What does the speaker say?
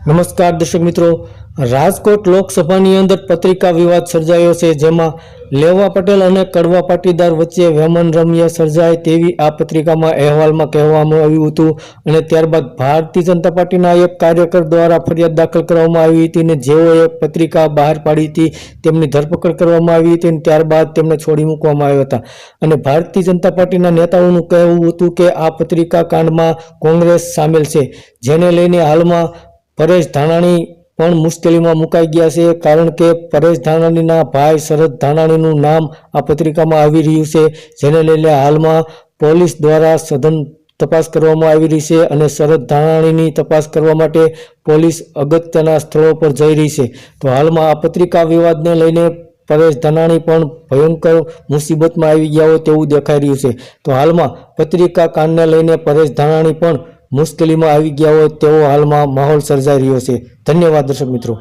નમસ્કાર દર્શક મિત્રો, રાજકોટ લોકસભાની અંદર પત્રિકા વિવાદ સર્જાયો છે, જેમાં લેવા પટેલ અને કડવા પાટીદાર વચ્ચે વેમન રમ્ય સર્જાય તેવી આ પત્રિકામાં અહેવાલમાં કહેવામાં આવ્યું હતું. અને ત્યારબાદ ભારતીય જનતા પાર્ટીના એક કાર્યકર દ્વારા ફરિયાદ દાખલ કરવામાં આવી હતી અને જેઓએ પત્રિકા બહાર પાડી હતી તેમની ધરપકડ કરવામાં આવી હતી અને ત્યારબાદ તેમને છોડી મૂકવામાં આવ્યા હતા. અને ભારતીય જનતા પાર્ટીના નેતાઓનું કહેવું હતું કે આ પત્રિકા કાંડમાં કોંગ્રેસ સામેલ છે, જેને લઈને હાલમાં પરેશ ધાનાણી પણ મુશ્કેલીમાં મુકાઈ ગયા છે, કારણ કે પરેશ ધાનાણીના ભાઈ શરદ ધાનાણીનું નામ આ પત્રિકામાં આવી રહ્યું છે, જેને લઈને હાલમાં પોલીસ દ્વારા સઘન તપાસ કરવામાં આવી રહી છે અને શરદ ધાનાણીની તપાસ કરવા માટે પોલીસ અગત્યના સ્થળો પર જઈ રહી છે. તો હાલમાં આ પત્રિકા વિવાદને લઈને પરેશ ધાનાણી પણ ભયંકર મુસીબતમાં આવી ગયા હોય તેવું દેખાઈ રહ્યું છે. તો હાલમાં પત્રિકા કાંડને લઈને પરેશ ધાનાણી પણ મુશ્કેલીમાં આવી ગયા હોય તેવો હાલમાં માહોલ સર્જાઈ રહ્યો છે. ધન્યવાદ દર્શક મિત્રો.